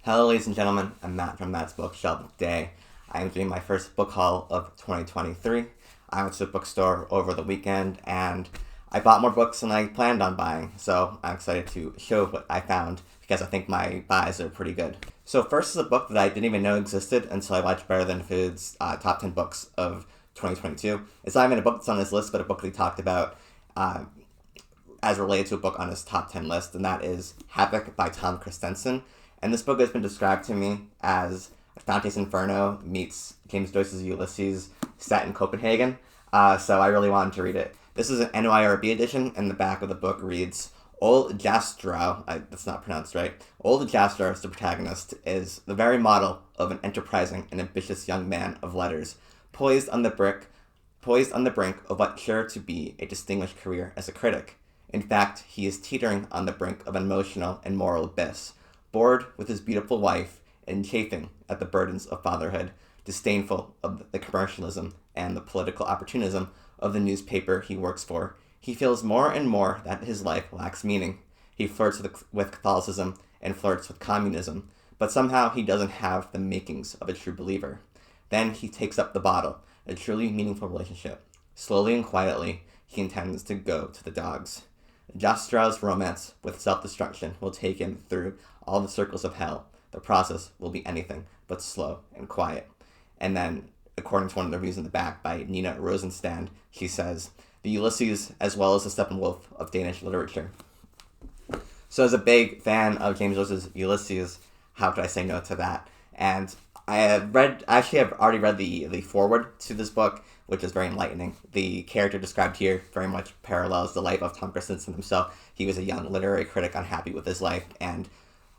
Hello, ladies and gentlemen. I'm Matt from Matt's Bookshelf. Today, I am doing my first book haul of 2023. I went to the bookstore over the weekend and I bought more books than I planned on buying. So I'm excited to show what I found because I think my buys are pretty good. So first is a book that I didn't even know existed until I watched Better Than Food's top 10 books of 2022. It's not even a book that's on his list, but a book that he talked about as related to a book on his top 10 list, and that is Havoc by Tom Christensen. And this book has been described to me as Dante's Inferno meets James Joyce's Ulysses set in Copenhagen, so I really wanted to read it. This is an NYRB edition, and the back of the book reads, Old Jastrow, that's not pronounced right, Old Jastrow, the protagonist, is the very model of an enterprising and ambitious young man of letters, poised on the brink of what's sure to be a distinguished career as a critic. In fact, he is teetering on the brink of an emotional and moral abyss, bored with his beautiful wife and chafing at the burdens of fatherhood, disdainful of the commercialism and the political opportunism of the newspaper he works for. He feels more and more that his life lacks meaning. He flirts with Catholicism and flirts with communism, but somehow he doesn't have the makings of a true believer. Then he takes up the bottle, a truly meaningful relationship. Slowly and quietly, he intends to go to the dogs. Jastrow's romance with self-destruction will take him through all the circles of hell. The process will be anything but slow and quiet. And then, according to one of the reviews in the back by Nina Rosenstand, she says, the Ulysses as well as the Steppenwolf of Danish literature. So as a big fan of James Joyce's Ulysses, how could I say no to that? And I have already read the foreword to this book, which is very enlightening. The character described here very much parallels the life of Tom Christensen himself. He was a young literary critic unhappy with his life and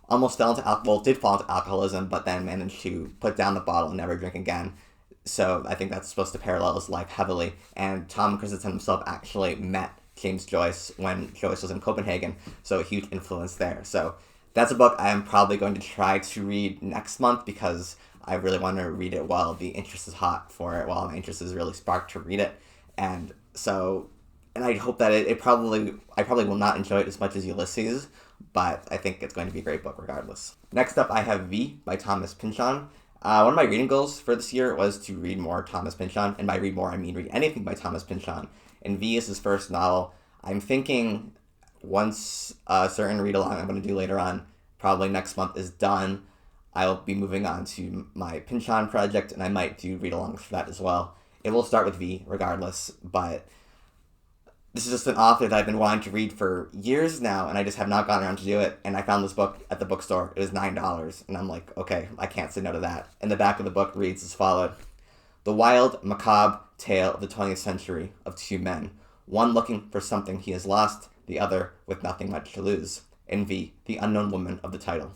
almost did fall into alcoholism, but then managed to put down the bottle and never drink again. So I think that's supposed to parallel his life heavily. And Tom Christensen himself actually met James Joyce when Joyce was in Copenhagen, so a huge influence there. So that's a book I am probably going to try to read next month because I really want to read it while the interest is hot for it, while my interest is really sparked to read it. And I hope that I probably will not enjoy it as much as Ulysses, but I think it's going to be a great book regardless. Next up, I have V by Thomas Pynchon. One of my reading goals for this year was to read more Thomas Pynchon, and by read more, I mean read anything by Thomas Pynchon. And V is his first novel. I'm thinking once a certain read-along I'm going to do later on, probably next month, is done, I'll be moving on to my Pynchon project, and I might do read-alongs for that as well. It will start with V regardless, but this is just an author that I've been wanting to read for years now, and I just have not gotten around to do it. And I found this book at the bookstore. It was $9, and I'm like, okay, I can't say no to that. And the back of the book reads as follows. The wild, macabre tale of the 20th century of two men, one looking for something he has lost, the other with nothing much to lose. And V, the unknown woman of the title.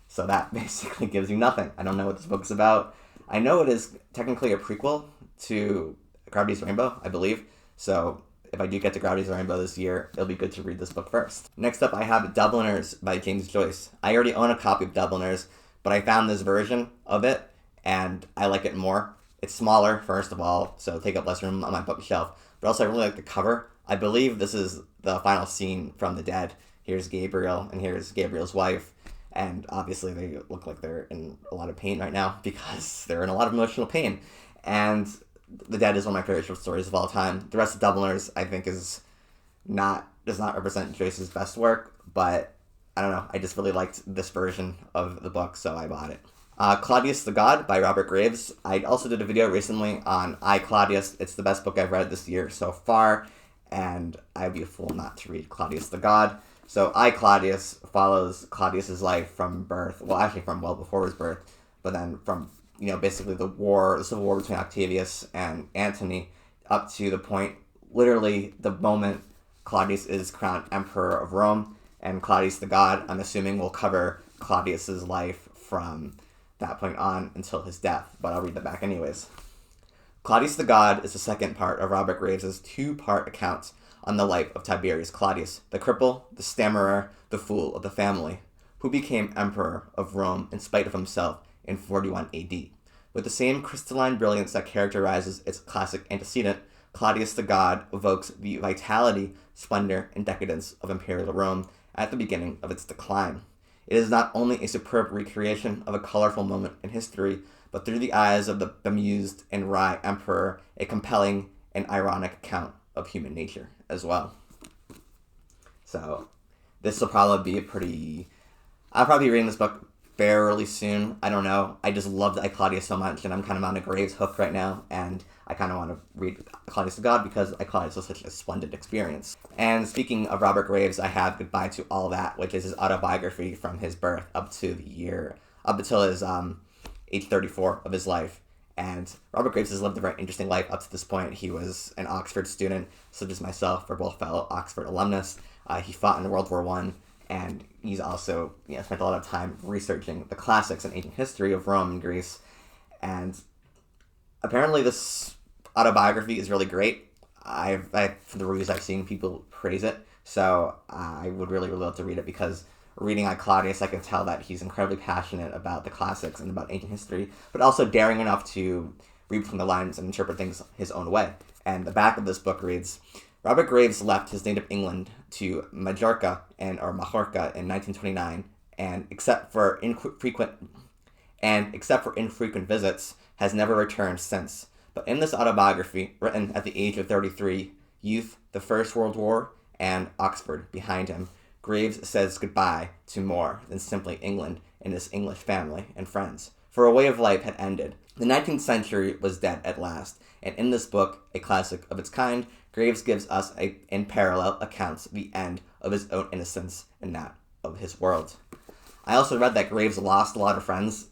So that basically gives you nothing. I don't know what this book's about. I know it is technically a prequel to Gravity's Rainbow, I believe. So if I do get to Gravity's Rainbow this year, it'll be good to read this book first. Next up, I have Dubliners by James Joyce. I already own a copy of Dubliners, but I found this version of it, and I like it more. It's smaller, first of all, so take up less room on my bookshelf. But also, I really like the cover. I believe this is the final scene from The Dead. Here's Gabriel, and here's Gabriel's wife. And obviously, they look like they're in a lot of pain right now because they're in a lot of emotional pain. And The Dead is one of my favorite short stories of all time. The rest of Dubliners, I think, does not represent Joyce's best work, but I don't know. I just really liked this version of the book, so I bought it. Claudius the God by Robert Graves. I also did a video recently on I, Claudius. It's the best book I've read this year so far, and I'd be a fool not to read Claudius the God. So I, Claudius follows Claudius's life from birth, well, actually from well before his birth, but then from basically the civil war between Octavius and Antony, up to the point, literally the moment Claudius is crowned Emperor of Rome, and Claudius the God, I'm assuming, will cover Claudius's life from that point on until his death, but I'll read that back anyways. Claudius the God is the second part of Robert Graves' two-part account on the life of Tiberius Claudius, the cripple, the stammerer, the fool of the family, who became Emperor of Rome in spite of himself in 41 AD. With the same crystalline brilliance that characterizes its classic antecedent, Claudius the God evokes the vitality, splendor, and decadence of imperial Rome at the beginning of its decline. It is not only a superb recreation of a colorful moment in history, but through the eyes of the bemused and wry emperor, a compelling and ironic account of human nature as well. So this will probably be I'll probably be reading this book fairly soon. I don't know. I just loved Claudius so much, and I'm kind of on a Graves hook right now, and I kind of want to read Claudius of God because Claudius was such a splendid experience. And speaking of Robert Graves, I have Goodbye to All That, which is his autobiography from his birth up until his age 34 of his life. And Robert Graves has lived a very interesting life up to this point. He was an Oxford student, such as myself. We're both fellow Oxford alumnus. He fought in World War I, and he's also spent a lot of time researching the classics and ancient history of Rome and Greece. And apparently this autobiography is really great. From the reviews I've seen, people praise it. So I would really, really love to read it, because reading on Claudius, I can tell that he's incredibly passionate about the classics and about ancient history, but also daring enough to read between the lines and interpret things his own way. And the back of this book reads, Robert Graves left his native England to Majorca in 1929, and except for infrequent visits, has never returned since. But in this autobiography, written at the age of 33, youth, the First World War, and Oxford behind him, Graves says goodbye to more than simply England and his English family and friends, for a way of life had ended. The 19th century was dead at last, and in this book, a classic of its kind, Graves gives us in parallel accounts the end of his own innocence and that of his world. I also read that Graves lost a lot of friends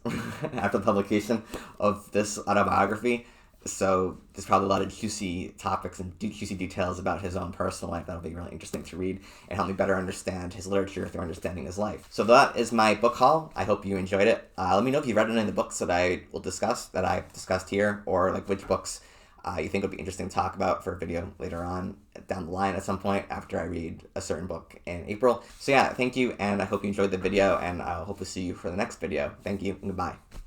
after the publication of this autobiography, so there's probably a lot of juicy topics and juicy details about his own personal life that'll be really interesting to read and help me better understand his literature through understanding his life. So that is my book haul. I hope you enjoyed it. Let me know if you read any of the books that I've discussed here, or like which books you think would be interesting to talk about for a video later on down the line at some point after I read a certain book in April. So yeah, thank you, and I hope you enjoyed the video, and I'll hope to see you for the next video. Thank you, and goodbye.